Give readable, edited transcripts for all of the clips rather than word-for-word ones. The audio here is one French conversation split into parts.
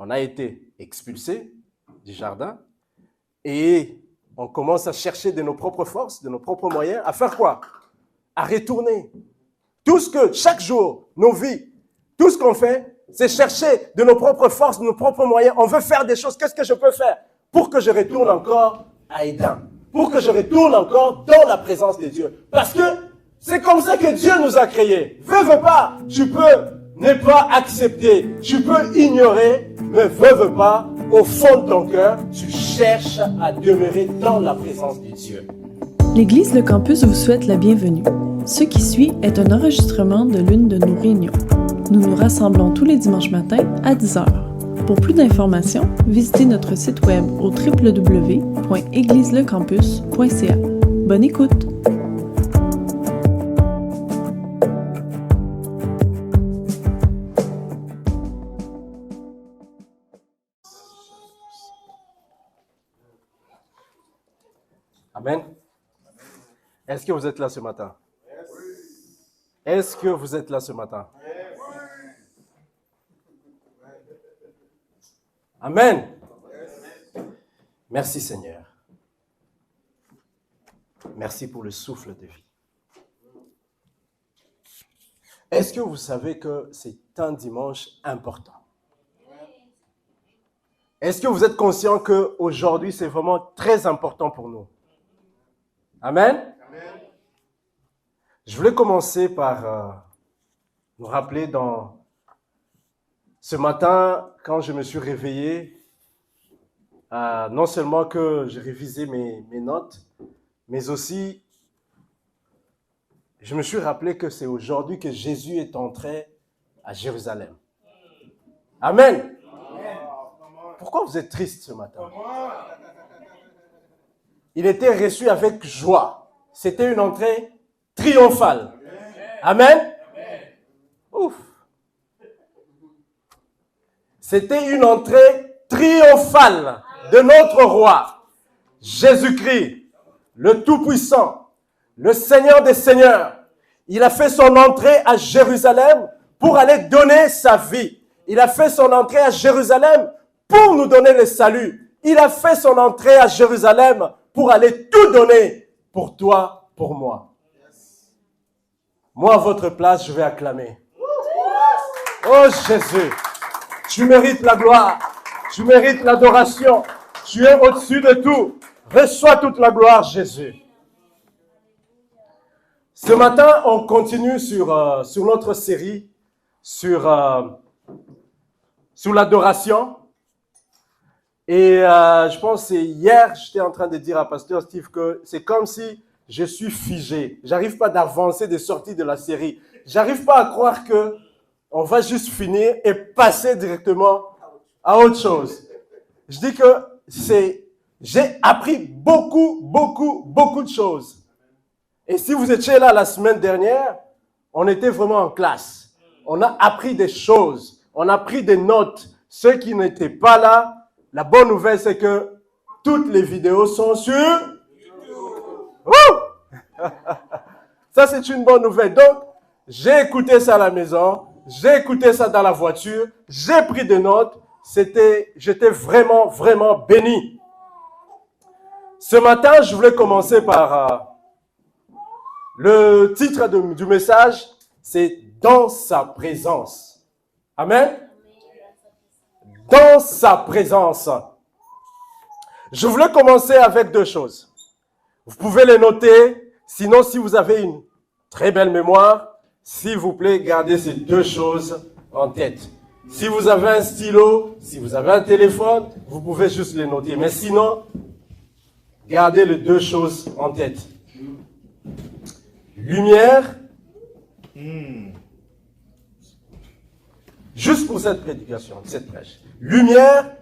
on a été expulsés du jardin et on commence à chercher de nos propres forces, de nos propres moyens, à faire quoi? À retourner. Tout ce que, chaque jour, nos vies, tout ce qu'on fait, c'est chercher de nos propres forces, de nos propres moyens. On veut faire des choses. Qu'est-ce que je peux faire pour que je retourne encore à Éden? Pour que je retourne encore dans la présence de Dieu. Parce que c'est comme ça que Dieu nous a créés. Veux pas, tu peux ne pas accepter, tu peux ignorer, mais veux pas, au fond de ton cœur, tu cherches à demeurer dans la présence de Dieu. L'Église Le Campus vous souhaite la bienvenue. Ce qui suit est un enregistrement de l'une de nos réunions. Nous nous rassemblons tous les dimanches matins à 10h. Pour plus d'informations, visitez notre site web au www.églisellecampus.ca. Bonne écoute! Amen. Est-ce que vous êtes là ce matin? Est-ce que vous êtes là ce matin? Amen. Merci Seigneur. Merci pour le souffle de vie. Est-ce que vous savez que c'est un dimanche important? Est-ce que vous êtes conscient qu'aujourd'hui c'est vraiment très important pour nous? Amen. Je voulais commencer par nous rappeler ce matin, quand je me suis réveillé, non seulement que j'ai révisé mes notes, mais aussi, je me suis rappelé que c'est aujourd'hui que Jésus est entré à Jérusalem. Amen. Pourquoi vous êtes triste ce matin? Il était reçu avec joie. C'était une entrée triomphale. Amen. Ouf. C'était une entrée triomphale de notre roi, Jésus-Christ, le Tout-Puissant, le Seigneur des Seigneurs. Il a fait son entrée à Jérusalem pour aller donner sa vie. Il a fait son entrée à Jérusalem pour nous donner le salut. Il a fait son entrée à Jérusalem pour aller tout donner pour toi, pour moi. Moi, à votre place, je vais acclamer. Oh Jésus, tu mérites la gloire, tu mérites l'adoration, tu es au-dessus de tout. Reçois toute la gloire, Jésus. Ce matin, on continue sur notre série sur l'adoration. Et je pense que c'est hier, j'étais en train de dire à Pasteur Steve que c'est comme si je suis figé. J'arrive pas d'avancer des sorties de la série. J'arrive pas à croire que on va juste finir et passer directement à autre chose. Je dis que j'ai appris beaucoup de choses. Et si vous étiez là la semaine dernière, on était vraiment en classe. On a appris des choses. On a pris des notes. Ceux qui n'étaient pas là, la bonne nouvelle, c'est que toutes les vidéos sont sur YouTube. Ça, c'est une bonne nouvelle. Donc, j'ai écouté ça à la maison, j'ai écouté ça dans la voiture, j'ai pris des notes. J'étais vraiment béni. Ce matin, je voulais commencer par le titre du message, c'est « Dans sa présence ». Amen. Dans sa présence. Je voulais commencer avec deux choses. Vous pouvez les noter. Sinon, si vous avez une très belle mémoire, s'il vous plaît, gardez ces deux choses en tête. Si vous avez un stylo, si vous avez un téléphone, vous pouvez juste les noter. Mais sinon, gardez les deux choses en tête. Lumière. Juste pour cette prédication, cette prêche. Lumière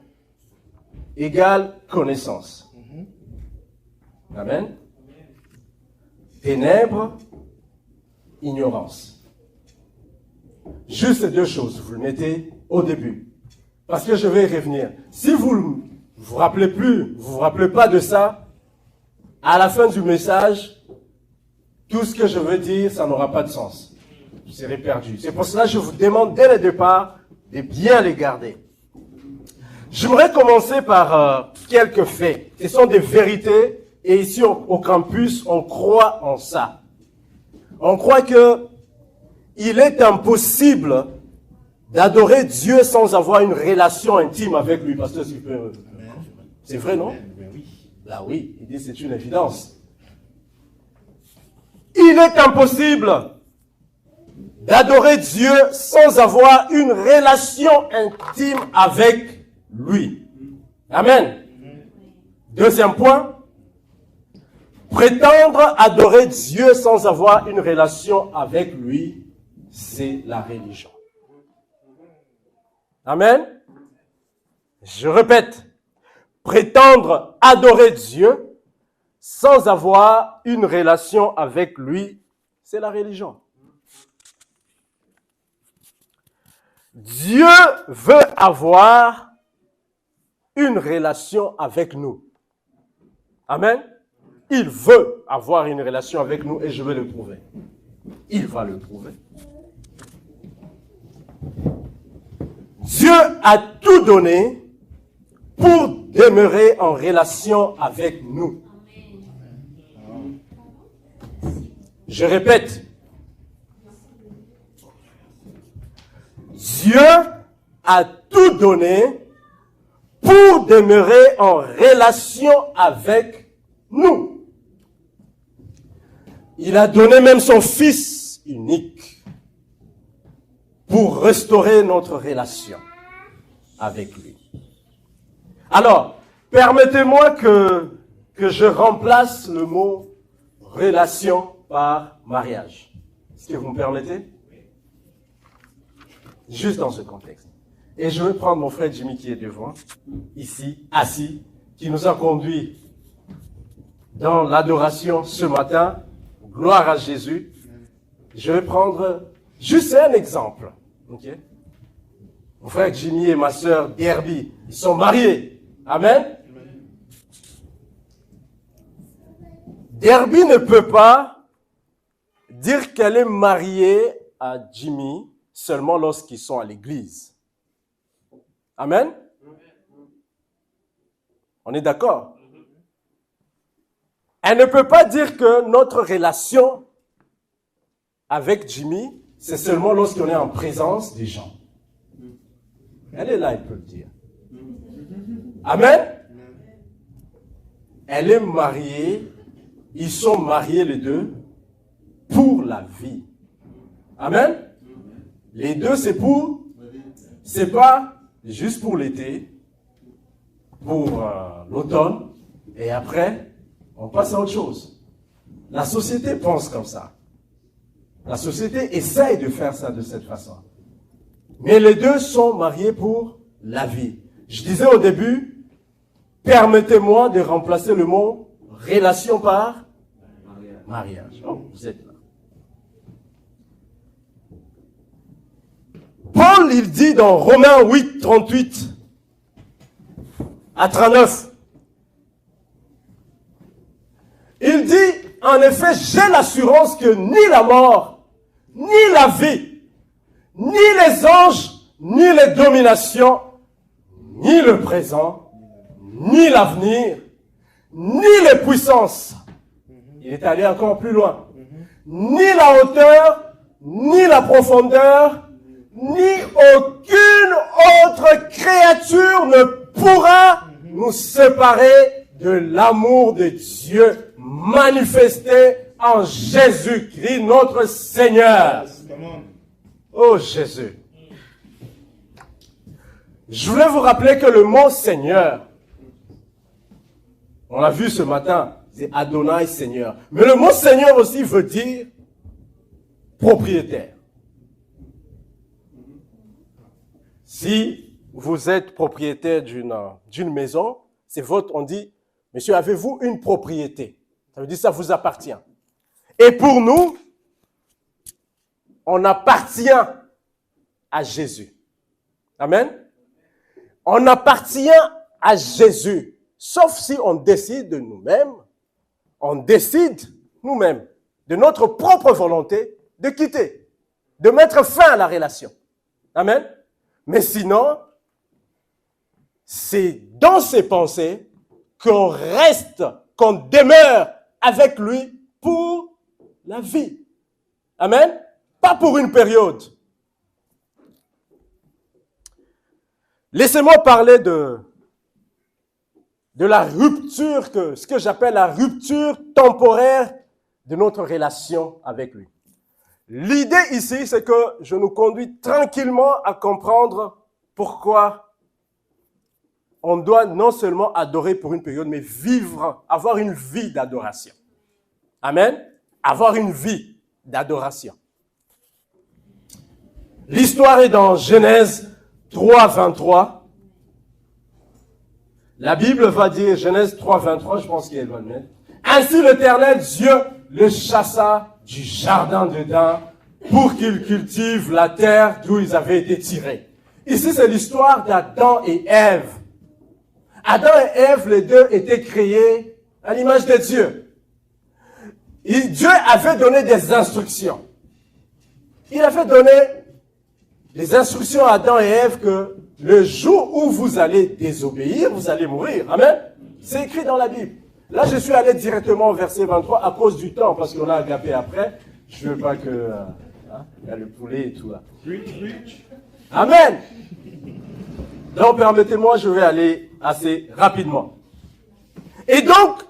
égale connaissance. Amen. Ténèbres, ignorance. Juste ces deux choses, vous le mettez au début. Parce que je vais y revenir. Si vous ne vous rappelez plus, vous vous rappelez pas de ça, à la fin du message, tout ce que je veux dire, ça n'aura pas de sens. Vous serez perdu. C'est pour cela que je vous demande dès le départ de bien les garder. J'aimerais commencer par quelques faits. Ce sont des vérités et ici au campus, on croit en ça. On croit que il est impossible d'adorer Dieu sans avoir une relation intime avec lui. Pasteur, c'est vrai, non? Là oui, il dit c'est une évidence. Il est impossible d'adorer Dieu sans avoir une relation intime avec lui. Amen. Deuxième point, prétendre adorer Dieu sans avoir une relation avec lui, c'est la religion. Amen. Je répète, prétendre adorer Dieu sans avoir une relation avec lui, c'est la religion. Dieu veut avoir une relation avec nous. Amen. Il veut avoir une relation avec nous et je vais le prouver. Il va le prouver. Dieu a tout donné pour demeurer en relation avec nous. Je répète. Dieu a tout donné pour demeurer en relation avec nous. Il a donné même son Fils unique pour restaurer notre relation avec lui. Alors, permettez-moi que je remplace le mot relation par mariage. Est-ce que vous me permettez? Juste dans ce contexte. Et je vais prendre mon frère Jimmy qui est devant, ici, assis, qui nous a conduits dans l'adoration ce matin. Gloire à Jésus. Je vais prendre juste un exemple. Okay? Mon frère Jimmy et ma sœur Derby, ils sont mariés. Amen. Derby ne peut pas dire qu'elle est mariée à Jimmy seulement lorsqu'ils sont à l'église. Amen. On est d'accord? Elle ne peut pas dire que notre relation avec Jimmy, c'est seulement lorsqu'on est en présence des gens. Elle est là, elle peut le dire. Amen. Elle est mariée, ils sont mariés les deux pour la vie. Amen. Les deux, c'est pas juste pour l'été, pour l'automne, et après, on passe à autre chose. La société pense comme ça. La société essaye de faire ça de cette façon. Mais les deux sont mariés pour la vie. Je disais au début, permettez-moi de remplacer le mot relation par mariage. Oh, vous êtes là. Paul, il dit dans Romains 8, 38 à 39, il dit, en effet, j'ai l'assurance que ni la mort, ni la vie, ni les anges, ni les dominations, ni le présent, ni l'avenir, ni les puissances, il est allé encore plus loin, ni la hauteur, ni la profondeur, ni aucune autre créature ne pourra nous séparer de l'amour de Dieu manifesté en Jésus-Christ notre Seigneur. Oh Jésus. Je voulais vous rappeler que le mot Seigneur, on l'a vu ce matin, c'est Adonai Seigneur. Mais le mot Seigneur aussi veut dire propriétaire. Si vous êtes propriétaire d'une maison, c'est votre, on dit, monsieur, avez-vous une propriété? Ça veut dire que ça vous appartient. Et pour nous, on appartient à Jésus. Amen. On appartient à Jésus. Sauf si on décide de nous-mêmes, on décide nous-mêmes, de notre propre volonté, de quitter, de mettre fin à la relation. Amen. Mais sinon, c'est dans ses pensées qu'on reste, qu'on demeure avec lui pour la vie. Amen? Pas pour une période. Laissez-moi parler de la rupture, ce que j'appelle la rupture temporaire de notre relation avec lui. L'idée ici, c'est que je nous conduis tranquillement à comprendre pourquoi on doit non seulement adorer pour une période, mais vivre, avoir une vie d'adoration. Amen? Avoir une vie d'adoration. L'histoire est dans Genèse 3, 23. La Bible va dire, Genèse 3, 23, je pense qu'elle va le mettre. Ainsi l'Éternel Dieu le chassa du jardin d'Éden pour qu'il cultive la terre d'où ils avaient été tirés. Ici, c'est l'histoire d'Adam et Ève. Adam et Ève, les deux, étaient créés à l'image de Dieu. Et Dieu avait donné des instructions. Il avait donné des instructions à Adam et Ève que le jour où vous allez désobéir, vous allez mourir. Amen. C'est écrit dans la Bible. Là, je suis allé directement au verset 23 à cause du temps, parce qu'on a agapé après. Je ne veux pas que... il y a le poulet et tout là. Amen. Donc, permettez-moi, je vais aller assez rapidement. Et donc,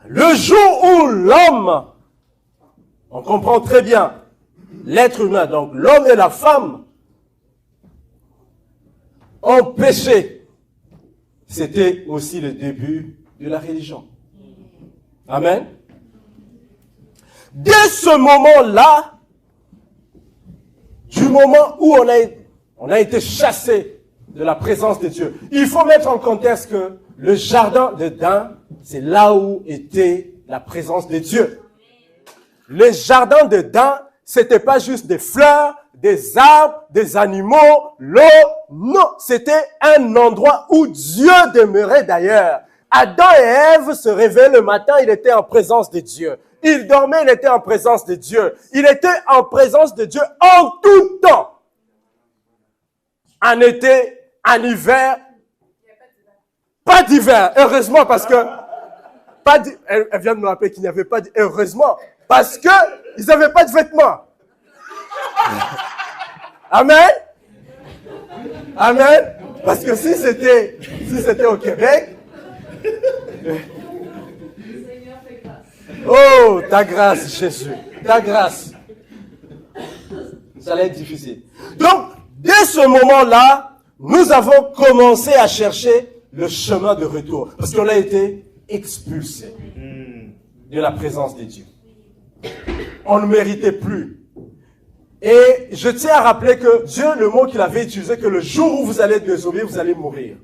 le jour où l'homme, on comprend très bien, l'être humain, donc l'homme et la femme, ont péché. C'était aussi le début de la religion. Amen. Dès ce moment-là, du moment où on a été chassé de la présence de Dieu, il faut mettre en contexte que le jardin d'Éden, c'est là où était la présence de Dieu. Le jardin d'Éden, c'était pas juste des fleurs, des arbres, des animaux, l'eau. Non, c'était un endroit où Dieu demeurait d'ailleurs. Adam et Ève se réveillaient le matin, il était en présence de Dieu. Il dormait, il était en présence de Dieu. Il était en présence de Dieu en tout temps. En été, en hiver, pas d'hiver, heureusement, parce que elle vient de me rappeler qu'il n'y avait pas d'hiver, heureusement, parce que ils n'avaient pas de vêtements. Amen. Amen. Parce que si c'était au Québec, oh, ta grâce, Jésus, ta grâce. Ça allait être difficile. Donc, dès ce moment-là, nous avons commencé à chercher le chemin de retour. Parce qu'on a été expulsés de la présence de Dieu. On ne méritait plus. Et je tiens à rappeler que Dieu, le mot qu'il avait utilisé, que le jour où vous allez désobéir, vous allez mourir.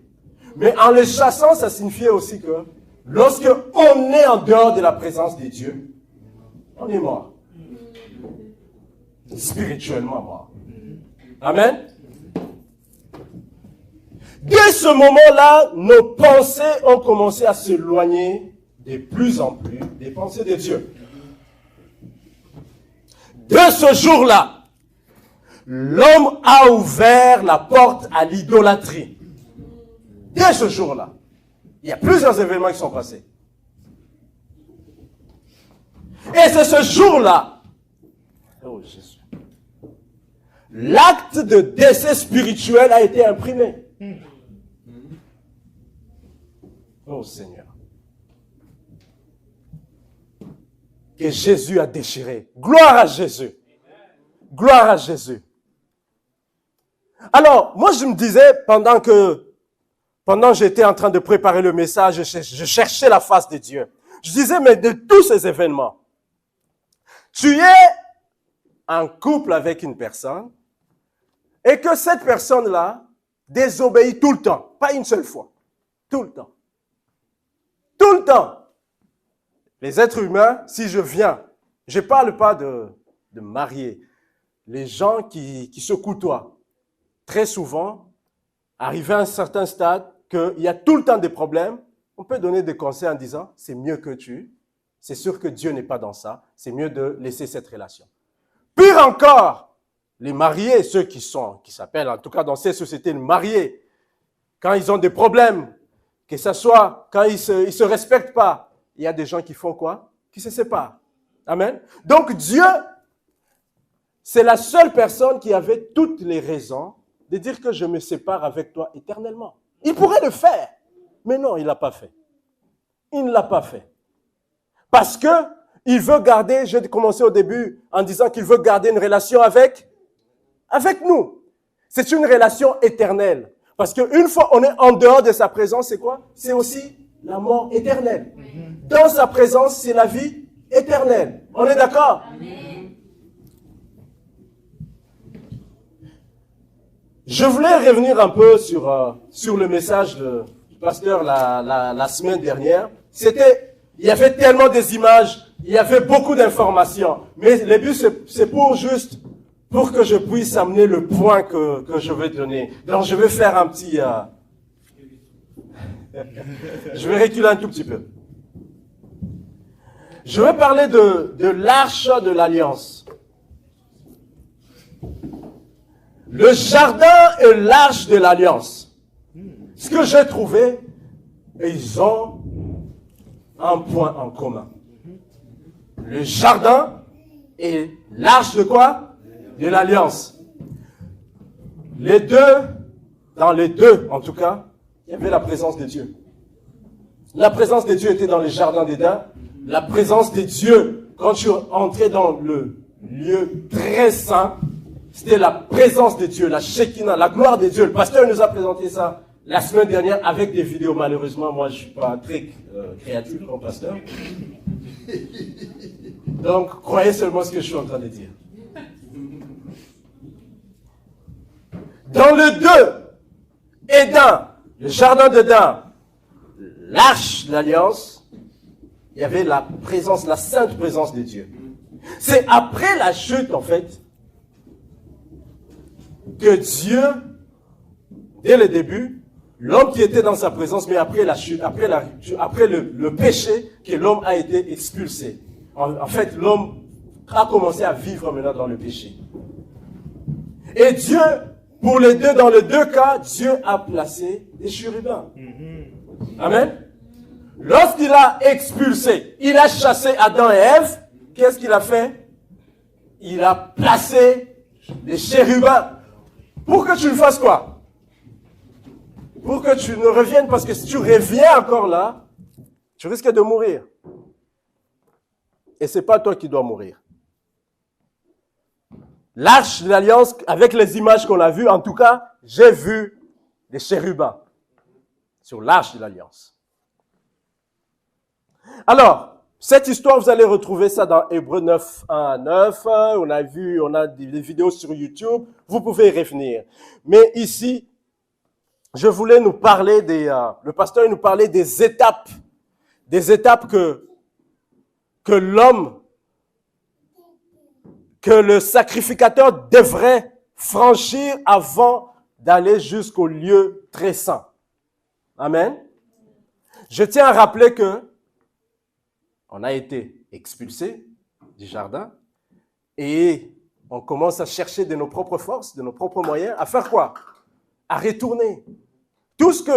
Mais en les chassant, ça signifiait aussi que lorsque on est en dehors de la présence de Dieu, on est mort. Spirituellement mort. Amen. Dès ce moment-là, nos pensées ont commencé à s'éloigner de plus en plus des pensées de Dieu. De ce jour-là, l'homme a ouvert la porte à l'idolâtrie. Dès ce jour-là, il y a plusieurs événements qui sont passés. Et c'est ce jour-là, oh Jésus, l'acte de décès spirituel a été imprimé. Oh Seigneur. Que Jésus a déchiré. Gloire à Jésus. Gloire à Jésus. Alors, moi je me disais, pendant que j'étais en train de préparer le message, je cherchais la face de Dieu. Je disais, mais de tous ces événements, tu es en couple avec une personne et que cette personne-là désobéit tout le temps, pas une seule fois, tout le temps. Tout le temps. Les êtres humains, si je viens, je ne parle pas de marier, les gens qui se côtoient, très souvent, arrivé à un certain stade, qu'il y a tout le temps des problèmes, on peut donner des conseils en disant, c'est mieux que c'est sûr que Dieu n'est pas dans ça, c'est mieux de laisser cette relation. Pire encore, les mariés, ceux qui s'appellent en tout cas dans ces sociétés mariés, quand ils ont des problèmes, que ce soit quand ils se respectent pas, il y a des gens qui font quoi? Qui se séparent. Amen. Donc Dieu, c'est la seule personne qui avait toutes les raisons de dire que je me sépare avec toi éternellement. Il pourrait le faire, mais non, il ne l'a pas fait. Il ne l'a pas fait. Parce que il veut garder, j'ai commencé au début en disant qu'il veut garder une relation avec nous. C'est une relation éternelle. Parce qu'une fois on est en dehors de sa présence, c'est quoi? C'est aussi la mort éternelle. Dans sa présence, c'est la vie éternelle. On est d'accord? Je voulais revenir un peu sur le message du pasteur la semaine dernière. Il y avait tellement des images, il y avait beaucoup d'informations. Mais le but, c'est pour que je puisse amener le point que je vais donner. Donc, je vais faire un petit... je vais reculer un tout petit peu. Je vais parler de l'arche de l'alliance. Le jardin et l'arche de l'alliance. Ce que j'ai trouvé, ils ont un point en commun. Le jardin et l'arche de quoi? De l'alliance. Dans les deux en tout cas, il y avait la présence de Dieu. La présence de Dieu était dans le jardin d'Éden. La présence de Dieu, quand tu entrais dans le lieu très saint, c'était la présence de Dieu, la Shekinah, la gloire de Dieu. Le pasteur nous a présenté ça la semaine dernière avec des vidéos. Malheureusement, moi, je ne suis pas très créatif comme pasteur. Donc, croyez seulement ce que je suis en train de dire. Dans le 2, Éden, le jardin d'Éden, l'arche de l'alliance, il y avait la présence, la sainte présence de Dieu. C'est après la chute, en fait, que Dieu, dès le début, l'homme qui était dans sa présence, mais après la chute, après le péché, que l'homme a été expulsé. En fait, l'homme a commencé à vivre maintenant dans le péché. Et Dieu, pour dans les deux cas, Dieu a placé des chérubins. Amen. Lorsqu'il a expulsé, il a chassé Adam et Ève, qu'est-ce qu'il a fait? Il a placé des chérubins. Pour que tu le fasses quoi? Pour que tu ne reviennes, parce que si tu reviens encore là, tu risques de mourir. Et ce n'est pas toi qui dois mourir. L'arche de l'alliance, avec les images qu'on a vues, en tout cas, j'ai vu des chérubins sur l'arche de l'alliance. Alors, cette histoire, vous allez retrouver ça dans Hébreux 9, 1 à 9. On a des vidéos sur YouTube. Vous pouvez y revenir. Mais ici, je voulais nous parler le pasteur nous parlait des étapes que l'homme, que le sacrificateur devrait franchir avant d'aller jusqu'au lieu très saint. Amen. Je tiens à rappeler que on a été expulsés du jardin et on commence à chercher de nos propres forces, de nos propres moyens, à faire quoi? À retourner.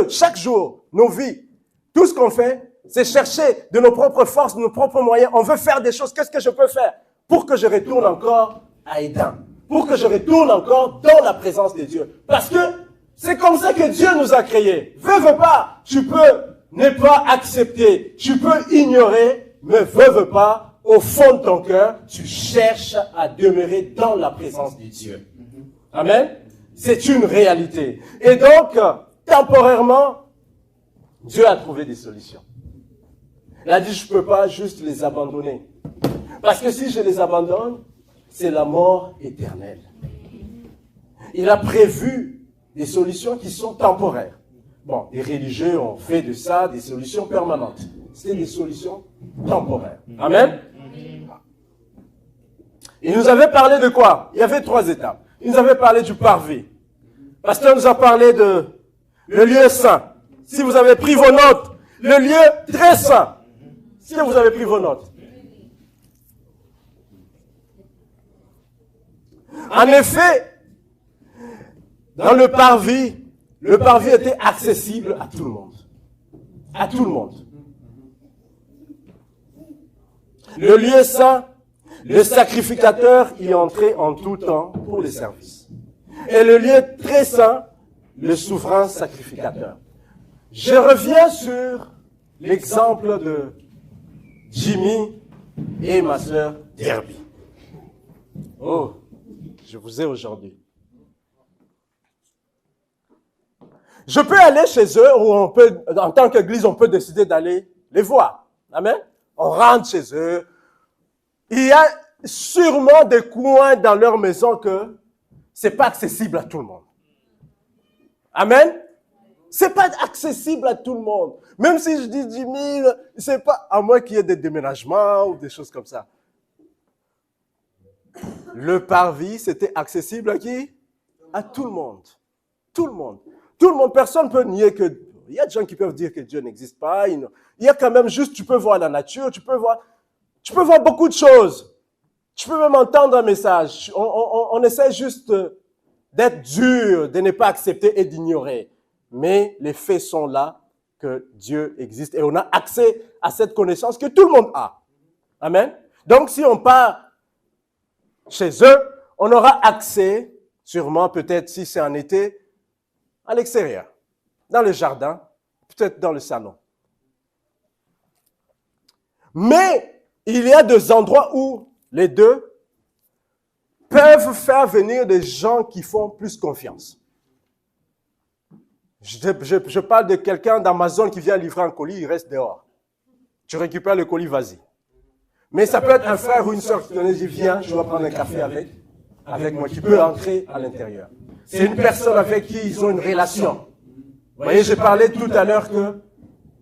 Chaque jour, nos vies, tout ce qu'on fait, c'est chercher de nos propres forces, de nos propres moyens. On veut faire des choses. Qu'est-ce que je peux faire pour que je retourne encore à Éden? Pour que je retourne encore dans la présence de Dieu. Parce que c'est comme ça que Dieu nous a créés. Veux pas, tu peux ne pas accepter, tu peux ignorer, mais veux pas, au fond de ton cœur, tu cherches à demeurer dans la présence de Dieu. Amen. C'est une réalité. Et donc, temporairement, Dieu a trouvé des solutions. Il a dit, je ne peux pas juste les abandonner. Parce que si je les abandonne, c'est la mort éternelle. Il a prévu des solutions qui sont temporaires. Bon, les religieux ont fait de ça des solutions permanentes. C'est des solutions temporaires. Amen. Il nous avait parlé de quoi? Il y avait 3 étapes. Il nous avait parlé du parvis. Le pasteur nous a parlé de le lieu saint. Si vous avez pris vos notes, le lieu très saint. Si vous avez pris vos notes. En effet, dans le parvis était accessible à tout le monde. À tout le monde. Le lieu saint, le sacrificateur y entrait en tout temps pour les services. Et le lieu très saint, le souverain sacrificateur. Je reviens sur l'exemple de Jimmy et ma sœur Derby. Oh, je vous ai aujourd'hui. Je peux aller chez eux ou on peut, en tant qu'église, on peut décider d'aller les voir. Amen. On rentre chez eux. Il y a sûrement des coins dans leur maison que c'est pas accessible à tout le monde. Amen. C'est pas accessible à tout le monde. Même si je dis 10 000, c'est pas, à moins qu'il y ait des déménagements ou des choses comme ça. Le parvis, c'était accessible à qui? À tout le monde. Tout le monde. Tout le monde. Personne ne peut nier que... Il y a des gens qui peuvent dire que Dieu n'existe pas. Il y a quand même juste, tu peux voir la nature, tu peux voir beaucoup de choses. Tu peux même entendre un message. On essaie juste d'être dur, de ne pas accepter et d'ignorer. Mais les faits sont là que Dieu existe et on a accès à cette connaissance que tout le monde a. Amen. Donc si on part chez eux, on aura accès, sûrement peut-être si c'est en été, à l'extérieur, dans le jardin, peut-être dans le salon. Mais il y a des endroits où les deux peuvent faire venir des gens qui font plus confiance. Je parle de quelqu'un d'Amazon qui vient livrer un colis, il reste dehors. Tu récupères le colis, vas-y. Mais ça peut être un frère ou une soeur qui te dit, viens, je vais prendre un café avec moi, qui peut entrer à l'intérieur. C'est une personne avec qui ils ont une relation. Vous voyez, j'ai parlé tout à l'heure que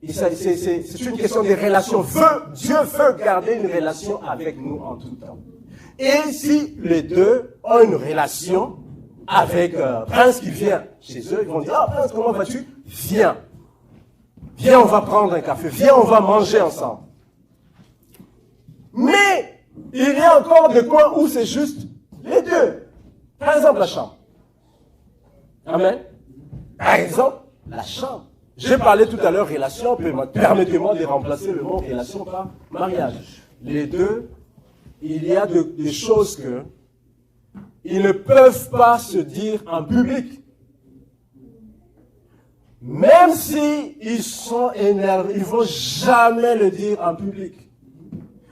c'est une question de relation. Dieu veut garder une relation avec nous en tout temps. Et si les deux ont une relation avec Prince qui vient chez eux, ils vont dire, ah Prince, comment vas-tu? Viens. Viens, on va prendre un café. Viens, on va manger ensemble. Mais il y a encore des coins où c'est juste les deux. Par exemple, la chambre. Amen. Par exemple, la chambre. J'ai parlé tout à l'heure relation, permettez-moi de remplacer le mot relation par mariage. Les deux, il y a des choses que ils ne peuvent pas se dire en public. Même si ils sont énervés, ils ne vont jamais le dire en public.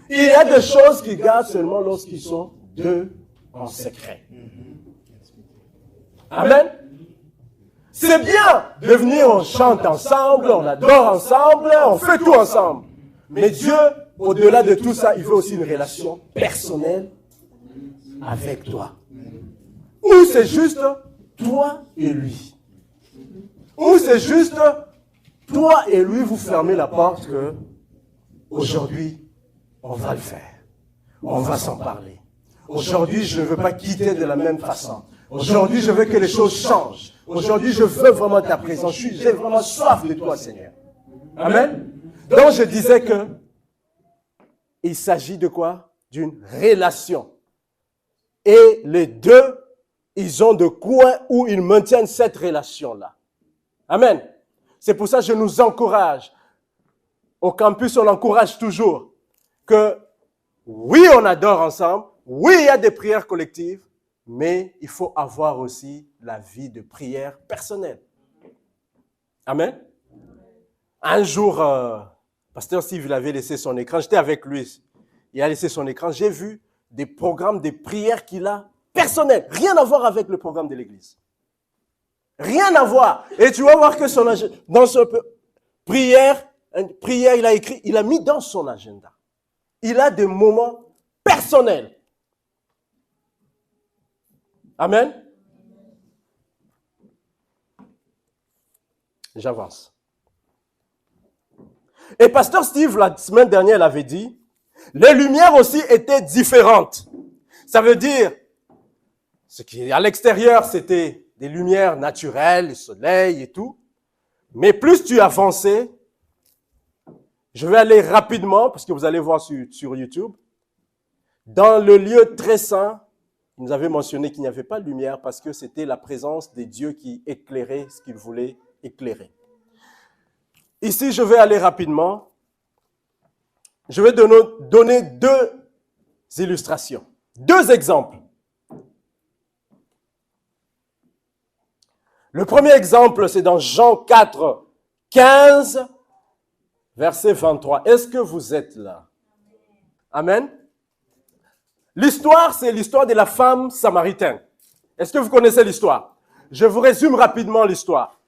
Il y a des choses qu'ils gardent seulement lorsqu'ils sont deux en secret. Amen. C'est bien de venir, on chante ensemble, on adore ensemble, on fait tout ensemble. Mais Dieu, au-delà de tout ça, il veut aussi une relation personnelle avec toi. Ou c'est juste toi et lui. Ou c'est juste toi et lui, vous fermez la porte que aujourd'hui, on va le faire. On va s'en parler. Aujourd'hui, je ne veux pas quitter de la même façon. Aujourd'hui, je veux que les choses changent. Aujourd'hui, je veux vraiment ta présence. J'ai vraiment soif de toi, Seigneur. Amen. Donc, je disais que il s'agit de quoi? D'une relation. Et les deux, ils ont de coins où ils maintiennent cette relation-là. Amen. C'est pour ça que je nous encourage. Au campus, on encourage toujours que oui, on adore ensemble. Oui, il y a des prières collectives. Mais il faut avoir aussi la vie de prière personnelle. Amen. Un jour, Pasteur Steve, il avait laissé son écran. J'étais avec lui. Il a laissé son écran. J'ai vu des programmes de prière qu'il a personnels. Rien à voir avec le programme de l'église. Rien à voir. Et tu vas voir que dans son prière, il a mis dans son agenda. Il a des moments personnels. Amen. J'avance. Et Pasteur Steve, la semaine dernière, il avait dit, les lumières aussi étaient différentes. Ça veut dire, ce qui est à l'extérieur, c'était des lumières naturelles, le soleil et tout. Mais plus tu avançais, je vais aller rapidement, parce que vous allez voir sur YouTube, dans le lieu très saint, il nous avait mentionné qu'il n'y avait pas de lumière parce que c'était la présence des dieux qui éclairait ce qu'il voulait éclairer. Ici, je vais aller rapidement. Je vais donner deux illustrations, deux exemples. Le premier exemple, c'est dans Jean 4, 15, verset 23. Est-ce que vous êtes là? Amen. L'histoire, c'est l'histoire de la femme samaritaine. Est-ce que vous connaissez l'histoire? Je vous résume rapidement l'histoire.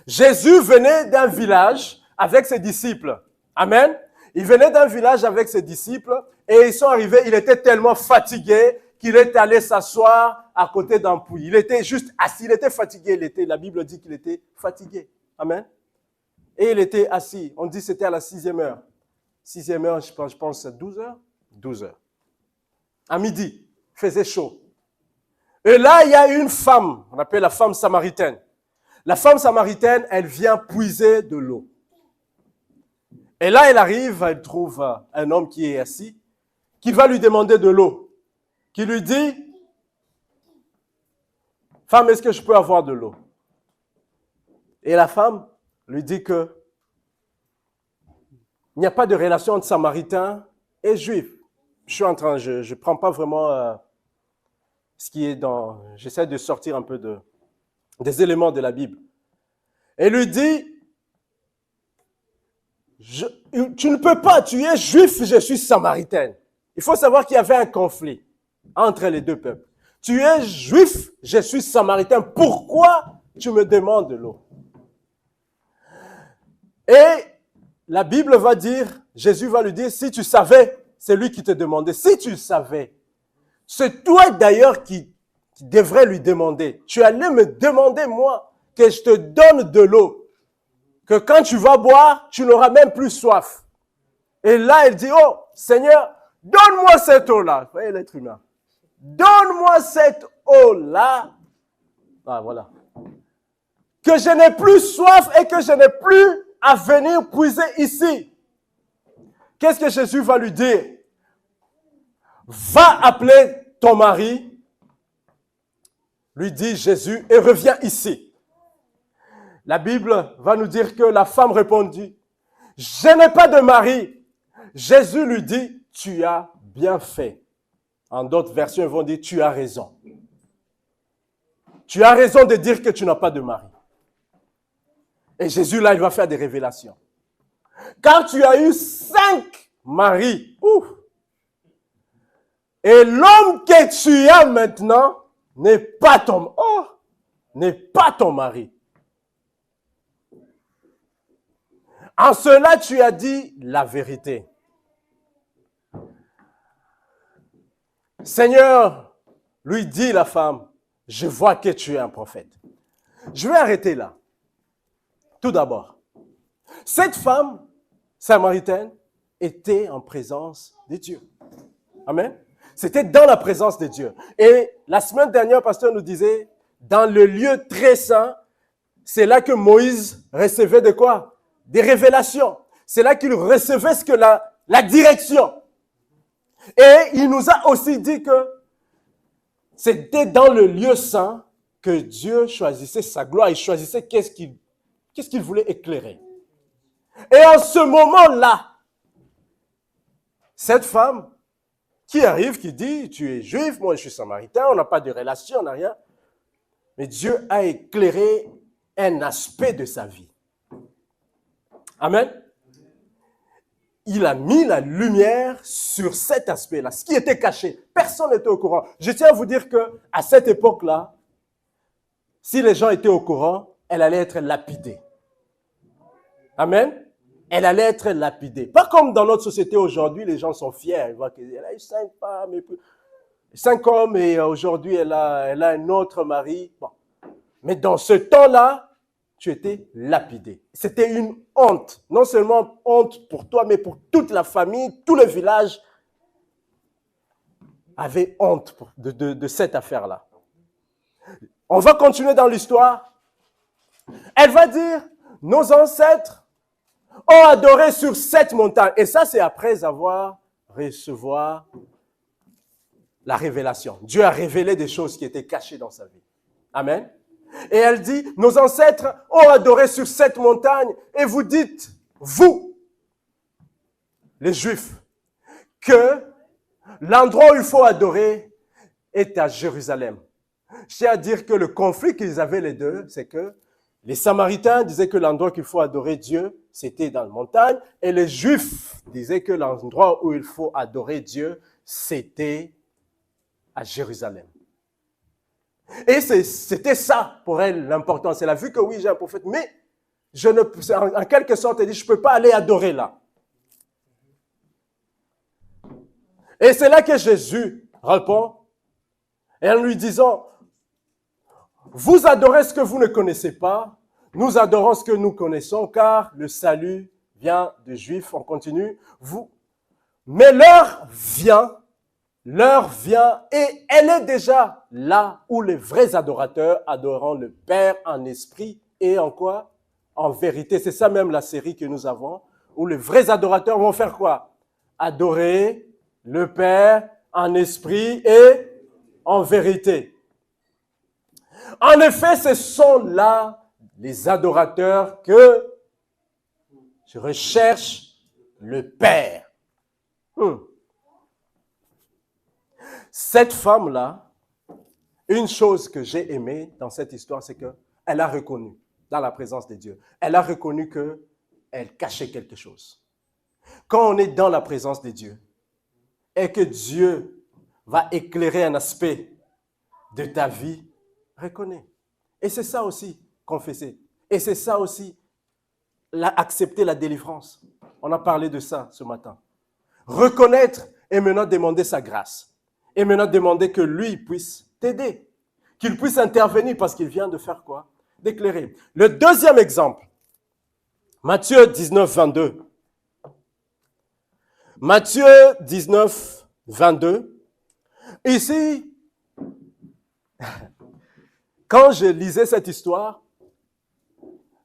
Jésus venait d'un village avec ses disciples. Amen. Il venait d'un village avec ses disciples et ils sont arrivés, il était tellement fatigué qu'il est allé s'asseoir à côté d'un puits. Il était juste assis, il était fatigué. La Bible dit qu'il était fatigué. Amen. Et il était assis. On dit que c'était à la 6e heure. 6e heure, je pense 12 heures. 12 heures. À midi, il faisait chaud. Et là, il y a une femme, on appelle la femme samaritaine. La femme samaritaine, elle vient puiser de l'eau. Et là, elle arrive, elle trouve un homme qui est assis, qui va lui demander de l'eau, qui lui dit, « Femme, est-ce que je peux avoir de l'eau ?» Et la femme lui dit que il n'y a pas de relation entre Samaritains et Juifs. Je ne prends pas vraiment ce qui est dans... J'essaie de sortir un peu des éléments de la Bible. Elle lui dit, tu ne peux pas, tu es juif, je suis samaritaine. Il faut savoir qu'il y avait un conflit entre les deux peuples. Tu es juif, je suis samaritain. Pourquoi tu me demandes de l'eau? Et la Bible va dire, Jésus va lui dire, si tu savais, c'est lui qui te demandait. Si tu savais, c'est toi d'ailleurs qui devrais lui demander. Tu allais me demander, moi, que je te donne de l'eau. Que quand tu vas boire, tu n'auras même plus soif. Et là, elle dit, oh, Seigneur, donne-moi cette eau-là. Vous voyez l'être humain. Donne-moi cette eau-là. Ah, voilà. Que je n'ai plus soif et que je n'ai plus à venir puiser ici. Qu'est-ce que Jésus va lui dire? Va appeler ton mari, lui dit Jésus, et reviens ici. La Bible va nous dire que la femme répondit, je n'ai pas de mari. Jésus lui dit, tu as bien fait. En d'autres versions, ils vont dire, tu as raison. Tu as raison de dire que tu n'as pas de mari. Et Jésus, là, il va faire des révélations. Car tu as eu 5 maris. Ouf. Et l'homme que tu as maintenant n'est pas ton mari. En cela, tu as dit la vérité. Seigneur, lui dit la femme, je vois que tu es un prophète. Je vais arrêter là. Tout d'abord, cette femme samaritaine était en présence de Dieu. Amen. C'était dans la présence de Dieu. Et la semaine dernière, le pasteur nous disait, dans le lieu très saint, c'est là que Moïse recevait de quoi? Des révélations. C'est là qu'il recevait ce que la direction. Et il nous a aussi dit que c'était dans le lieu saint que Dieu choisissait sa gloire. Il choisissait qu'est-ce qu'il voulait éclairer. Et en ce moment-là, cette femme qui arrive, qui dit, tu es juif, moi je suis samaritain, on n'a pas de relation, on n'a rien. Mais Dieu a éclairé un aspect de sa vie. Amen. Il a mis la lumière sur cet aspect-là, ce qui était caché. Personne n'était au courant. Je tiens à vous dire qu'à cette époque-là, si les gens étaient au courant, elle allait être lapidée. Amen. Elle allait être lapidée. Pas comme dans notre société aujourd'hui, les gens sont fiers. Ils voient qu'elle a eu 5 femmes, 5 hommes, et aujourd'hui elle a un autre mari. Bon. Mais dans ce temps-là, tu étais lapidé. C'était une honte. Non seulement honte pour toi, mais pour toute la famille, tout le village avait honte de cette affaire-là. On va continuer dans l'histoire. Elle va dire, nos ancêtres ont adoré sur cette montagne. Et ça, c'est après avoir recevoir la révélation. Dieu a révélé des choses qui étaient cachées dans sa vie. Amen. Et elle dit, nos ancêtres ont adoré sur cette montagne et vous dites, vous, les Juifs, que l'endroit où il faut adorer est à Jérusalem. Je tiens à dire que le conflit qu'ils avaient les deux, c'est que les Samaritains disaient que l'endroit qu'il faut adorer Dieu, c'était dans la montagne, et les Juifs disaient que l'endroit où il faut adorer Dieu, c'était à Jérusalem. Et c'était ça pour elle l'importance. Elle a vu que oui, j'ai un prophète, mais en quelque sorte, elle dit, je ne peux pas aller adorer là. Et c'est là que Jésus répond, et en lui disant, vous adorez ce que vous ne connaissez pas, nous adorons ce que nous connaissons, car le salut vient des Juifs. On continue. Mais l'heure vient, et elle est déjà là où les vrais adorateurs adoreront le Père en esprit et en quoi? En vérité. C'est ça même la série que nous avons, où les vrais adorateurs vont faire quoi? Adorer le Père en esprit et en vérité. En effet, ce sont là les adorateurs que je recherche le Père. Cette femme-là, une chose que j'ai aimée dans cette histoire, c'est qu'elle a reconnu, dans la présence de Dieu, elle a reconnu qu'elle cachait quelque chose. Quand on est dans la présence de Dieu et que Dieu va éclairer un aspect de ta vie, reconnais. Et c'est ça aussi, confesser. Et c'est ça aussi, accepter la délivrance. On a parlé de ça ce matin. Reconnaître et maintenant demander sa grâce. Et maintenant demander que lui puisse t'aider. Qu'il puisse intervenir parce qu'il vient de faire quoi? D'éclairer. Le deuxième exemple, Matthieu 19, 22. Matthieu 19, 22. Ici, quand je lisais cette histoire,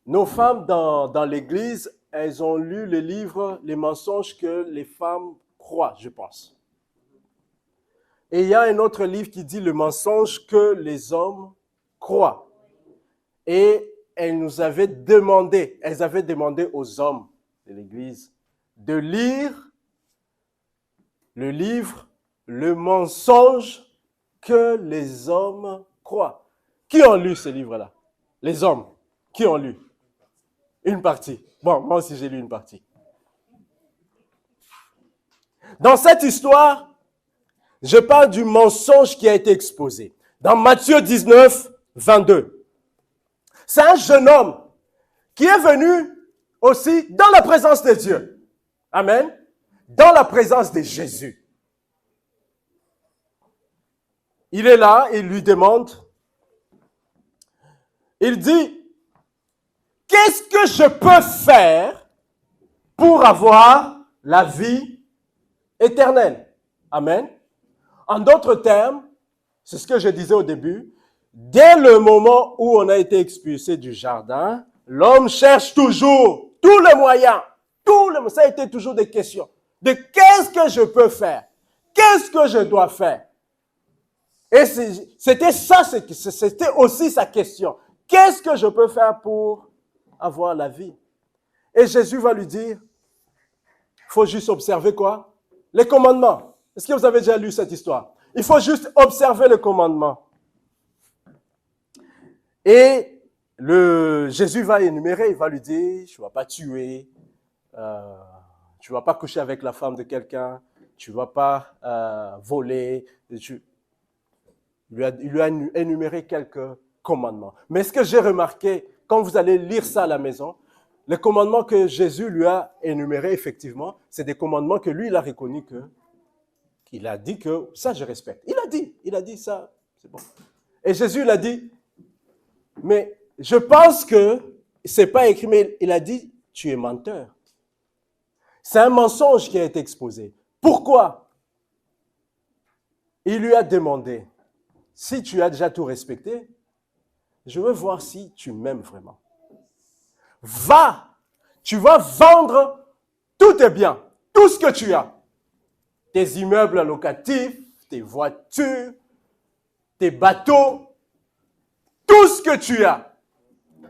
nos femmes dans l'église, elles ont lu le livre « Les mensonges que les femmes croient », je pense. Et il y a un autre livre qui dit « Le mensonge que les hommes croient ». Et elles avaient demandé aux hommes de l'église de lire le livre « Le mensonge que les hommes croient ». Qui ont lu ce livre-là? Les hommes. Qui ont lu? Une partie. Bon, moi aussi j'ai lu une partie. Dans cette histoire, je parle du mensonge qui a été exposé. Dans Matthieu 19, 22. C'est un jeune homme qui est venu aussi dans la présence de Dieu. Amen. Dans la présence de Jésus. Il est là, il lui demande, il dit, qu'est-ce que je peux faire pour avoir la vie éternelle? Amen. En d'autres termes, c'est ce que je disais au début, dès le moment où on a été expulsé du jardin, l'homme cherche toujours tous les moyens. Ça a été toujours des questions. De qu'est-ce que je peux faire? Qu'est-ce que je dois faire? Et c'était ça, c'était aussi sa question. Qu'est-ce que je peux faire pour avoir la vie? Et Jésus va lui dire, il faut juste observer quoi? Les commandements. Est-ce que vous avez déjà lu cette histoire? Il faut juste observer les commandements. Et Jésus va énumérer, il va lui dire, tu ne vas pas tuer, tu ne vas pas coucher avec la femme de quelqu'un, tu ne vas pas voler. Il lui a énuméré quelques commandements. Mais ce que j'ai remarqué, quand vous allez lire ça à la maison, les commandements que Jésus lui a énumérés, effectivement, c'est des commandements que lui, il a reconnu qu'il a dit que ça, je respecte. Il a dit ça, c'est bon. Et Jésus, il a dit, mais je pense que c'est pas écrit, mais il a dit, tu es menteur. C'est un mensonge qui a été exposé. Pourquoi? Il lui a demandé, si tu as déjà tout respecté, je veux voir si tu m'aimes vraiment. Va, tu vas vendre tous tes biens, tout ce que tu as. Tes immeubles locatifs, tes voitures, tes bateaux, tout ce que tu as,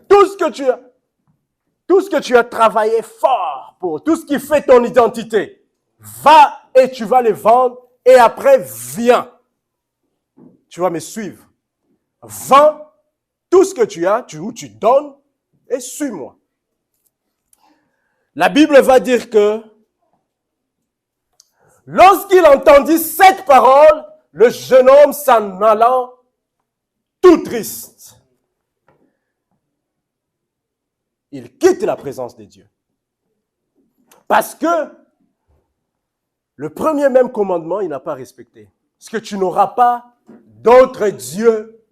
tout ce que tu as travaillé fort pour, tout ce qui fait ton identité, va et tu vas les vendre et après viens. Tu vas me suivre. Vends tout ce que tu as, tu donnes et suis-moi. La Bible va dire que lorsqu'il entendit cette parole, le jeune homme s'en allant tout triste. Il quitte la présence de Dieu. Parce que le premier même commandement, il n'a pas respecté. Parce que tu n'auras pas d'autre Dieu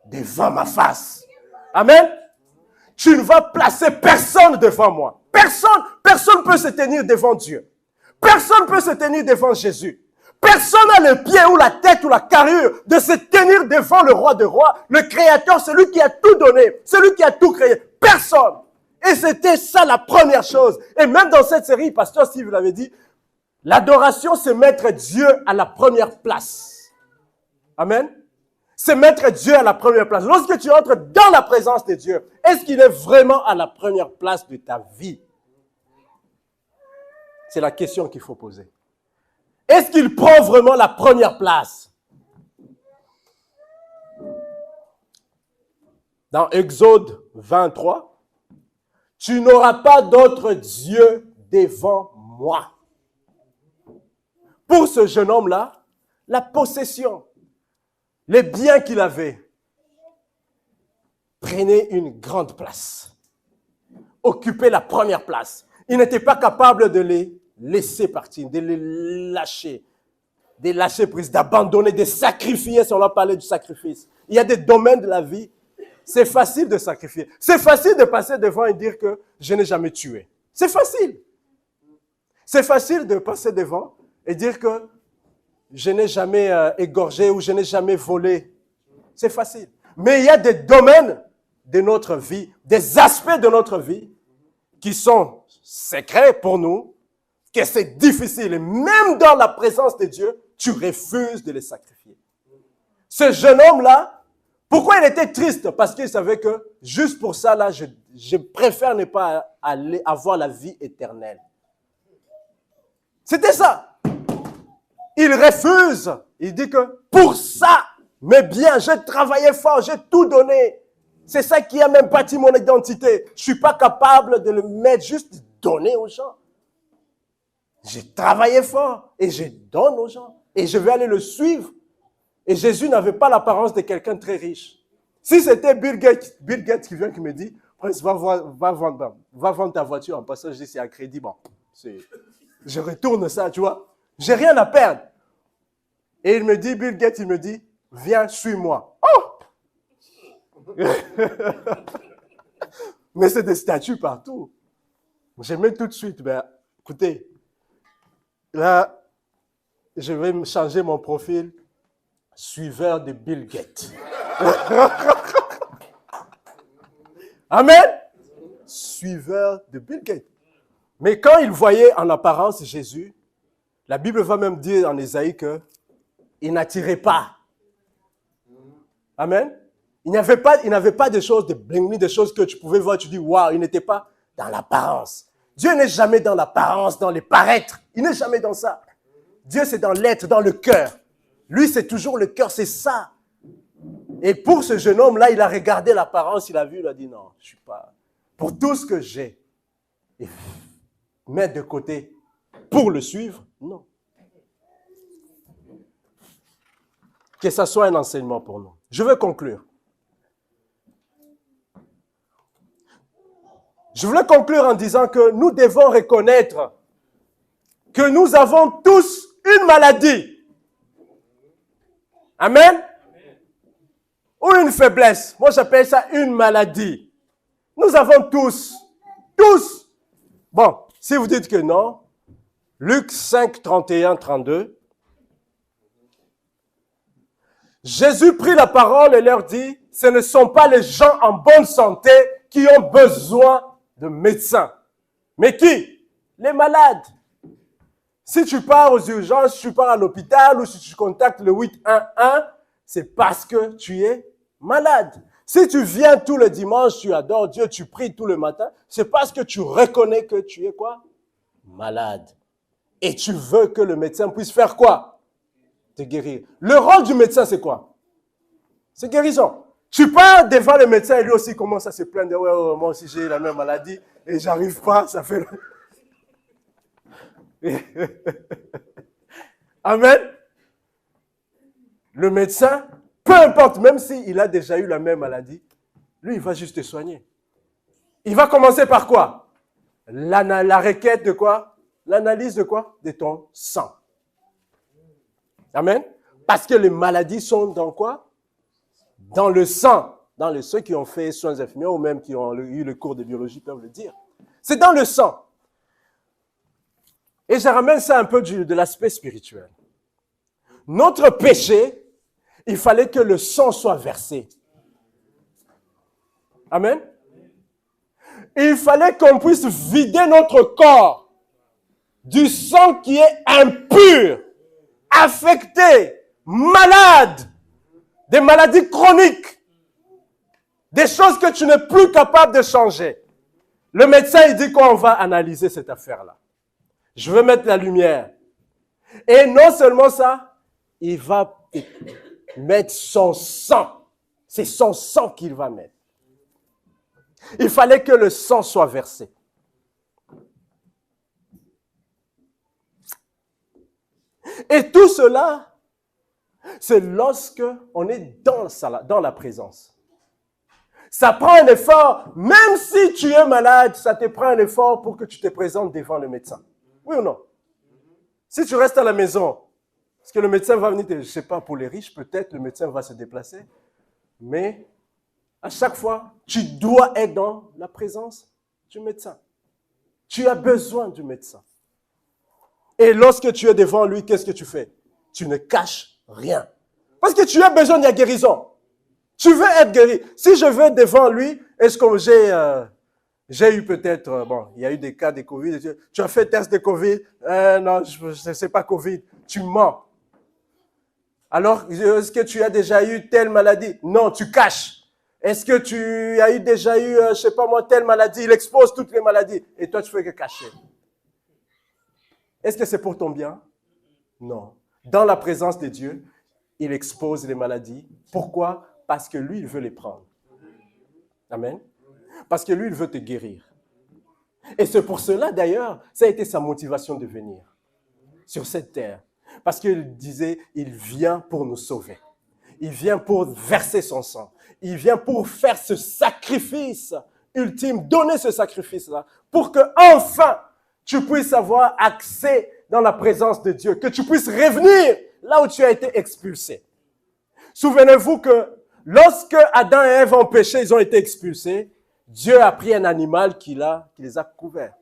devant ma face. Amen. Tu ne vas placer personne devant moi. Personne ne peut se tenir devant Dieu. Personne ne peut se tenir devant Jésus. Personne n'a le pied ou la tête ou la carrure de se tenir devant le roi des rois, le créateur, celui qui a tout donné, celui qui a tout créé. Personne. Et c'était ça la première chose. Et même dans cette série, Pasteur Steve l'avait dit, l'adoration, c'est mettre Dieu à la première place. Amen. C'est mettre Dieu à la première place. Lorsque tu entres dans la présence de Dieu, est-ce qu'il est vraiment à la première place de ta vie? C'est la question qu'il faut poser. Est-ce qu'il prend vraiment la première place? Dans Exode 23, tu n'auras pas d'autre Dieu devant moi. Pour ce jeune homme-là, la possession, les biens qu'il avait, prenaient une grande place, occupaient la première place. Il n'était pas capable de les laisser partir, de les lâcher prise, d'abandonner, de sacrifier, si on va parler du sacrifice. Il y a des domaines de la vie, c'est facile de sacrifier. C'est facile de passer devant et dire que je n'ai jamais tué. C'est facile. C'est facile de passer devant et dire que je n'ai jamais égorgé ou je n'ai jamais volé. C'est facile. Mais il y a des domaines de notre vie, des aspects de notre vie qui sont secrets pour nous, que c'est difficile. Et même dans la présence de Dieu, tu refuses de les sacrifier. Ce jeune homme-là, pourquoi il était triste? Parce qu'il savait que juste pour ça, là, je préfère ne pas aller avoir la vie éternelle. C'était ça. Il refuse. Il dit que pour ça, mais bien, j'ai travaillé fort, j'ai tout donné. C'est ça qui a même bâti mon identité. Je suis pas capable de le mettre, juste donner aux gens. J'ai travaillé fort et je donne aux gens. Et je vais aller le suivre. Et Jésus n'avait pas l'apparence de quelqu'un de très riche. Si c'était Bill Gates qui vient qui me dit, va vendre ta voiture en passant, je dis c'est à crédit. Bon, je retourne ça, tu vois. J'ai rien à perdre. Et il me dit, Bill Gates, il me dit, viens, suis-moi. Oh! Mais c'est des statues partout. Je mets tout de suite, ben, écoutez, là, je vais me changer mon profil, suiveur de Bill Gates. Amen. Suiveur de Bill Gates. Mais quand il voyait en apparence Jésus, la Bible va même dire en Ésaïe qu'il n'attirait pas. Amen. Il n'avait pas de choses de bling, des choses que tu pouvais voir, tu dis, waouh, il n'était pas dans l'apparence. Dieu n'est jamais dans l'apparence, dans les paraître. Il n'est jamais dans ça. Dieu, c'est dans l'être, dans le cœur. Lui, c'est toujours le cœur, c'est ça. Et pour ce jeune homme-là, il a regardé l'apparence, il a vu, il a dit, non, je ne suis pas... Pour tout ce que j'ai, et mettre de côté pour le suivre, non. Que ça soit un enseignement pour nous. Je veux conclure. Je voulais conclure en disant que nous devons reconnaître que nous avons tous une maladie. Amen. Ou une faiblesse. Moi, j'appelle ça une maladie. Nous avons tous. Bon, si vous dites que non, Luc 5, 31, 32. Jésus prit la parole et leur dit, ce ne sont pas les gens en bonne santé qui ont besoin de médecins. Mais qui? Les malades. Si tu pars aux urgences, si tu pars à l'hôpital ou si tu contactes le 811, c'est parce que tu es malade. Si tu viens tous les dimanches, tu adores Dieu, tu pries tout le matin, c'est parce que tu reconnais que tu es quoi? Malade. Et tu veux que le médecin puisse faire quoi? Te guérir. Le rôle du médecin, c'est quoi? C'est guérison. Tu pars devant le médecin et lui aussi commence à se plaindre. Ouais, moi aussi j'ai la même maladie et j'arrive pas, ça fait... Amen. Le médecin, peu importe, même s'il a déjà eu la même maladie, lui, il va juste te soigner. Il va commencer par quoi? La requête de quoi? L'analyse de quoi? De ton sang. Amen. Parce que les maladies sont dans quoi? Dans le sang. Ceux qui ont fait soins infirmiers ou même qui ont eu le cours de biologie peuvent le dire. C'est dans le sang. Et je ramène ça un peu de l'aspect spirituel. Notre péché, il fallait que le sang soit versé. Amen. Il fallait qu'on puisse vider notre corps du sang qui est impur, affecté, malade, des maladies chroniques, des choses que tu n'es plus capable de changer. Le médecin, il dit qu'on va analyser cette affaire-là. Je veux mettre la lumière. Et non seulement ça, il va mettre son sang. C'est son sang qu'il va mettre. Il fallait que le sang soit versé. Et tout cela, c'est lorsque on est dans la présence. Ça prend un effort, même si tu es malade, ça te prend un effort pour que tu te présentes devant le médecin. Oui ou non? Si tu restes à la maison, est-ce que le médecin va venir, je ne sais pas, pour les riches, peut-être le médecin va se déplacer, mais à chaque fois, tu dois être dans la présence du médecin. Tu as besoin du médecin. Et lorsque tu es devant lui, qu'est-ce que tu fais? Tu ne caches rien. Parce que tu as besoin de la guérison. Tu veux être guéri. Si je vais devant lui, est-ce que j'ai eu peut-être, il y a eu des cas de Covid. Tu as fait test de Covid? Non, ce n'est pas Covid. Tu mens. Alors, est-ce que tu as déjà eu telle maladie? Non, tu caches. Est-ce que tu as déjà eu, je ne sais pas moi, telle maladie? Il expose toutes les maladies. Et toi, tu fais que cacher. Est-ce que c'est pour ton bien? Non. Dans la présence de Dieu, il expose les maladies. Pourquoi? Parce que lui, il veut les prendre. Amen. Parce que lui, il veut te guérir. Et c'est pour cela, d'ailleurs, ça a été sa motivation de venir sur cette terre. Parce qu'il disait, il vient pour nous sauver. Il vient pour verser son sang. Il vient pour faire ce sacrifice ultime, donner ce sacrifice-là, pour que enfin tu puisses avoir accès dans la présence de Dieu, que tu puisses revenir là où tu as été expulsé. Souvenez-vous que lorsque Adam et Ève ont péché, ils ont été expulsés, Dieu a pris un animal qui les a couverts.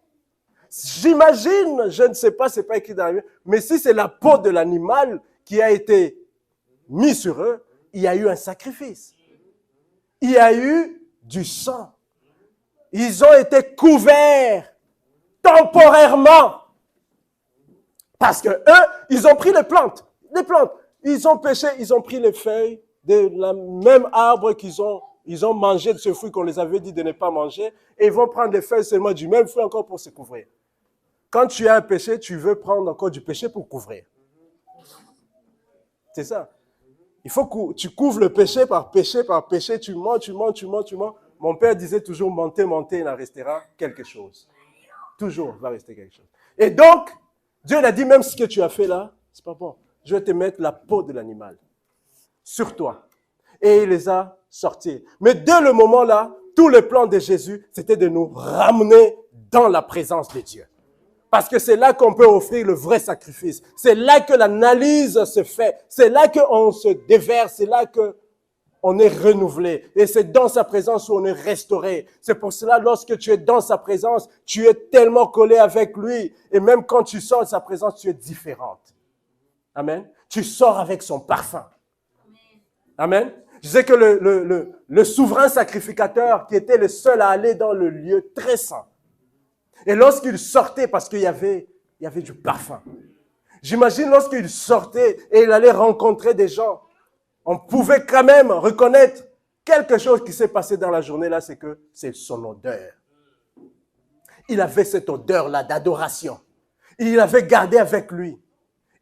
J'imagine, je ne sais pas, c'est pas écrit dans la Bible, mais si c'est la peau de l'animal qui a été mise sur eux, il y a eu un sacrifice. Il y a eu du sang. Ils ont été couverts temporairement. Parce que eux, ils ont pris les plantes. Ils ont péché, ils ont pris les feuilles de la même arbre ils ont mangé de ce fruit qu'on les avait dit de ne pas manger. Et ils vont prendre les feuilles seulement du même fruit encore pour se couvrir. Quand tu as un péché, tu veux prendre encore du péché pour couvrir. C'est ça. Il faut que tu couvres le péché par péché, tu mens. Mon père disait toujours, mentez, il en restera quelque chose. Toujours, il va rester quelque chose. Et donc, Dieu a dit, même ce que tu as fait là, c'est pas bon. Je vais te mettre la peau de l'animal sur toi. Et il les a sortis. Mais dès le moment là, tout le plan de Jésus, c'était de nous ramener dans la présence de Dieu. Parce que c'est là qu'on peut offrir le vrai sacrifice. C'est là que l'analyse se fait. C'est là qu'on se déverse. C'est là qu'on est renouvelé. Et c'est dans sa présence où on est restauré. C'est pour cela, lorsque tu es dans sa présence, tu es tellement collé avec lui. Et même quand tu sors de sa présence, tu es différente. Amen. Tu sors avec son parfum. Amen. Je disais que le souverain sacrificateur qui était le seul à aller dans le lieu très saint. Et lorsqu'il sortait, parce qu'il y avait du parfum, J'imagine lorsqu'il sortait et il allait rencontrer des gens, on pouvait quand même reconnaître quelque chose qui s'est passé dans la journée là, c'est que c'est son odeur. Il avait cette odeur-là d'adoration. Il l'avait gardée avec lui.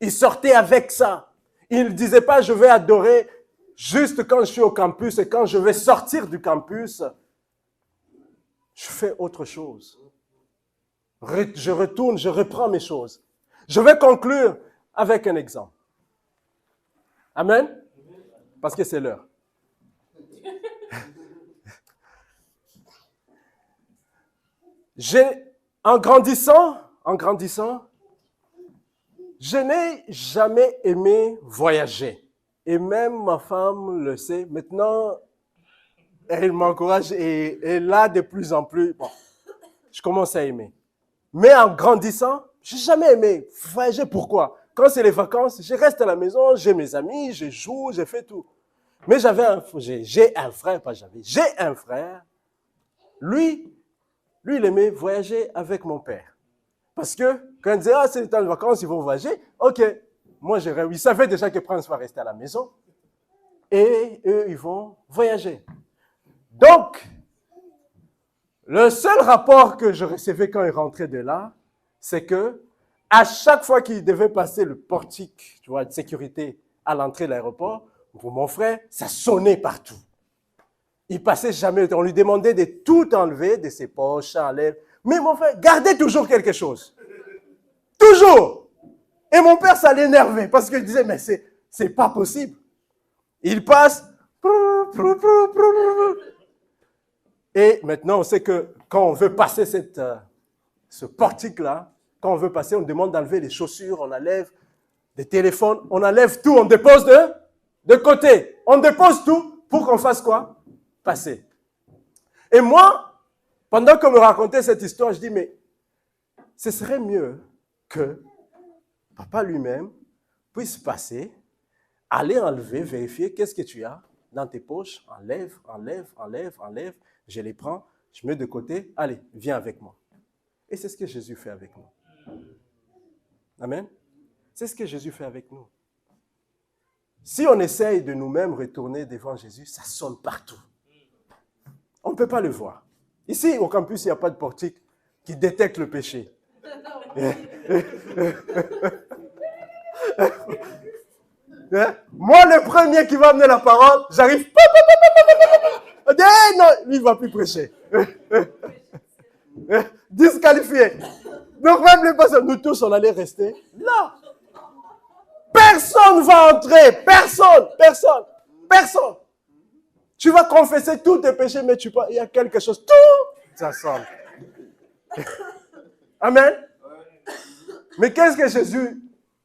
Il sortait avec ça. Il ne disait pas, je vais adorer juste quand je suis au campus et quand je vais sortir du campus, je fais autre chose. Je retourne, je reprends mes choses. Je vais conclure avec un exemple. Amen? Parce que c'est l'heure. En grandissant, je n'ai jamais aimé voyager. Et même ma femme le sait. Maintenant, elle m'encourage et là, de plus en plus, bon, je commence à aimer. Mais en grandissant, je n'ai jamais aimé voyager. Pourquoi? Quand c'est les vacances, je reste à la maison, j'ai mes amis, je joue, je fais tout. Mais j'ai un frère. Lui, il aimait voyager avec mon père. Parce que quand il disait, c'est le temps de vacances, ils vont voyager, ok. Moi, il savait déjà que Prince va rester à la maison. Et eux, ils vont voyager. Donc, le seul rapport que je recevais quand il rentrait de là, c'est que à chaque fois qu'il devait passer le portique, tu vois, de sécurité à l'entrée de l'aéroport, pour mon frère, ça sonnait partout. Il passait jamais, on lui demandait de tout enlever de ses poches, enlève. Mais mon frère gardait toujours quelque chose. Toujours. Et mon père, ça l'énervait parce qu'il disait, mais c'est pas possible. Il passe. Et maintenant, on sait que quand on veut passer ce portique-là, quand on veut passer, on demande d'enlever les chaussures, on enlève des téléphones, on enlève tout, on dépose de côté. On dépose tout pour qu'on fasse quoi? Passer. Et moi, pendant qu'on me racontait cette histoire, je dis, mais ce serait mieux que papa lui-même puisse passer, aller enlever, vérifier qu'est-ce que tu as dans tes poches, enlève, je les prends, je mets de côté, allez, viens avec moi. Et c'est ce que Jésus fait avec nous. Amen. C'est ce que Jésus fait avec nous. Si on essaye de nous-mêmes retourner devant Jésus, ça sonne partout. On ne peut pas le voir. Ici, au campus, il n'y a pas de portique qui détecte le péché. Moi, le premier qui va amener la parole, j'arrive. Non, lui, il ne va plus prêcher. Disqualifié. Donc, même les personnes, nous tous, on allait rester là. Personne ne va entrer. Personne. Tu vas confesser tous tes péchés, mais il y a quelque chose. Tout ça semble. Amen. Mais qu'est-ce que Jésus,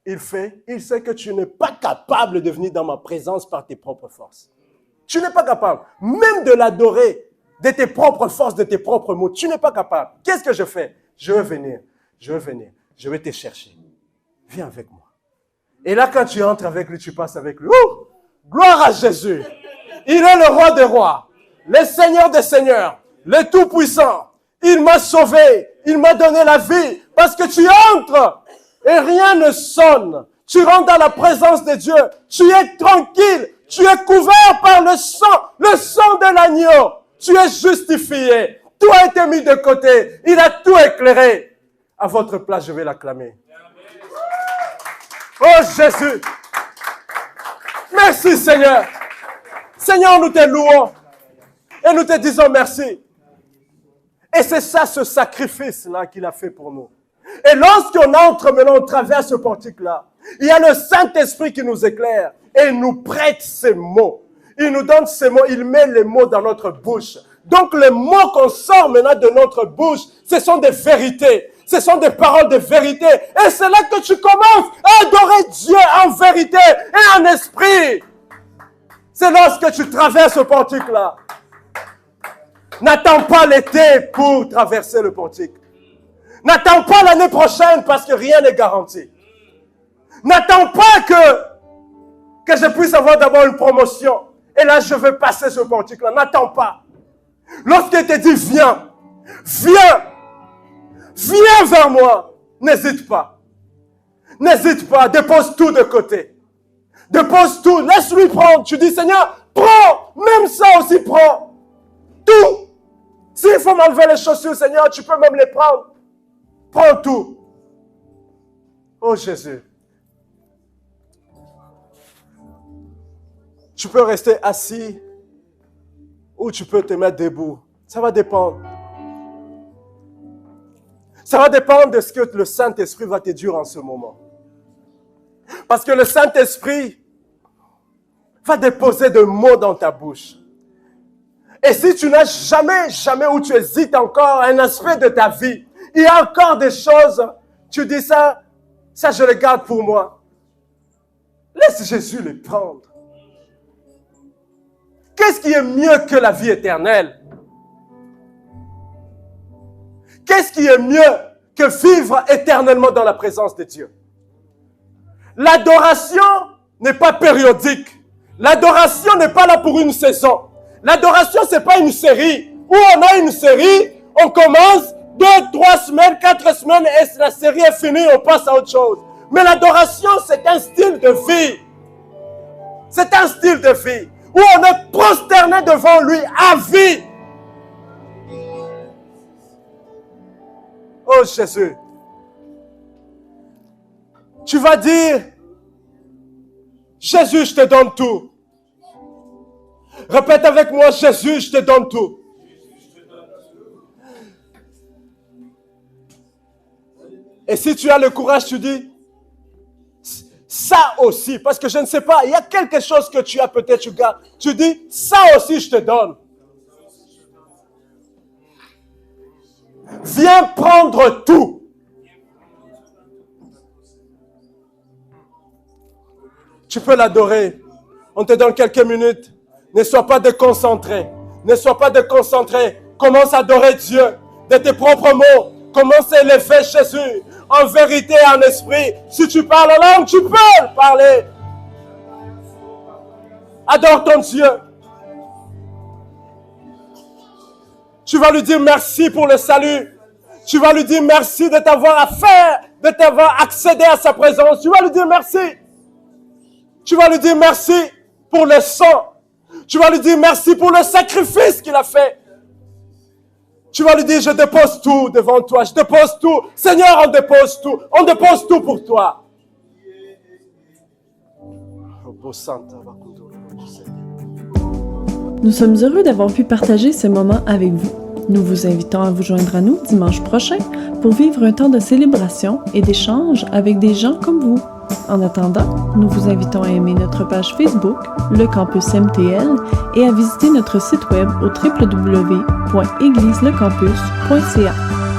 il fait? Il sait que tu n'es pas capable de venir dans ma présence par tes propres forces. Tu n'es pas capable. Même de l'adorer de tes propres forces, de tes propres mots. Tu n'es pas capable. Qu'est-ce que je fais? Je veux venir. Je vais te chercher. Viens avec moi. Et là, quand tu entres avec lui, tu passes avec lui. Ouh! Gloire à Jésus. Il est le roi des rois, le Seigneur des seigneurs, le Tout-Puissant. Il m'a sauvé. Il m'a donné la vie. Parce que tu entres et rien ne sonne. Tu rentres dans la présence de Dieu. Tu es tranquille. Tu es couvert par le sang de l'agneau. Tu es justifié. Tout a été mis de côté. Il a tout éclairé. À votre place, je vais l'acclamer. Oh Jésus. Merci Seigneur. Seigneur, nous te louons. Et nous te disons merci. Et c'est ça, ce sacrifice-là qu'il a fait pour nous. Et lorsqu'on entre maintenant, on traverse ce portique-là, il y a le Saint-Esprit qui nous éclaire et il nous prête ces mots. Il nous donne ces mots, il met les mots dans notre bouche. Donc les mots qu'on sort maintenant de notre bouche, ce sont des vérités. Ce sont des paroles de vérité. Et c'est là que tu commences à adorer Dieu en vérité et en esprit. C'est lorsque tu traverses ce portique-là. N'attends pas l'été pour traverser le portique. N'attends pas l'année prochaine parce que rien n'est garanti. N'attends pas que je puisse avoir d'abord une promotion. Et là, je vais passer ce portique-là. N'attends pas. Lorsqu'il te dit, viens vers moi. N'hésite pas. N'hésite pas, dépose tout de côté. Dépose tout, laisse-lui prendre. Tu dis, Seigneur, prends, même ça aussi prends. Tout. S'il faut m'enlever les chaussures, Seigneur, tu peux même les prendre. Prends tout. Oh Jésus. Tu peux rester assis ou tu peux te mettre debout. Ça va dépendre. Ça va dépendre de ce que le Saint-Esprit va te dire en ce moment. Parce que le Saint-Esprit va déposer des mots dans ta bouche. Et si tu n'as jamais ou tu hésites encore un aspect de ta vie, il y a encore des choses, tu dis ça je le garde pour moi. Laisse Jésus les prendre. Qu'est-ce qui est mieux que la vie éternelle? Qu'est-ce qui est mieux que vivre éternellement dans la présence de Dieu? L'adoration n'est pas périodique. L'adoration n'est pas là pour une saison. L'adoration, c'est pas une série. Où on a une série, on commence 2, 3 semaines, 4 semaines et la série est finie, on passe à autre chose. Mais l'adoration, c'est un style de vie. C'est un style de vie où on est prosterné devant lui à vie. Oh Jésus. Tu vas dire, Jésus, je te donne tout. Répète avec moi, Jésus, je te donne tout. Et si tu as le courage, tu dis, ça aussi, parce que je ne sais pas, il y a quelque chose que tu as peut-être, tu gardes. Tu dis, ça aussi, je te donne. Viens prendre tout. Tu peux l'adorer. On te donne quelques minutes. Ne sois pas déconcentré. Ne sois pas déconcentré. Commence à adorer Dieu de tes propres mots. Commence à élever Jésus en vérité et en esprit. Si tu parles en langue, tu peux parler. Adore ton Dieu. Tu vas lui dire merci pour le salut. Tu vas lui dire merci de t'avoir affaire, de t'avoir accédé à sa présence. Tu vas lui dire merci. Tu vas lui dire merci pour le sang. Tu vas lui dire merci pour le sacrifice qu'il a fait. Tu vas lui dire, je dépose tout devant toi. Je dépose tout. Seigneur, on dépose tout. On dépose tout pour toi. Nous sommes heureux d'avoir pu partager ce moment avec vous. Nous vous invitons à vous joindre à nous dimanche prochain pour vivre un temps de célébration et d'échange avec des gens comme vous. En attendant, nous vous invitons à aimer notre page Facebook, le Campus MTL, et à visiter notre site web au www.égliseLecampus.ca.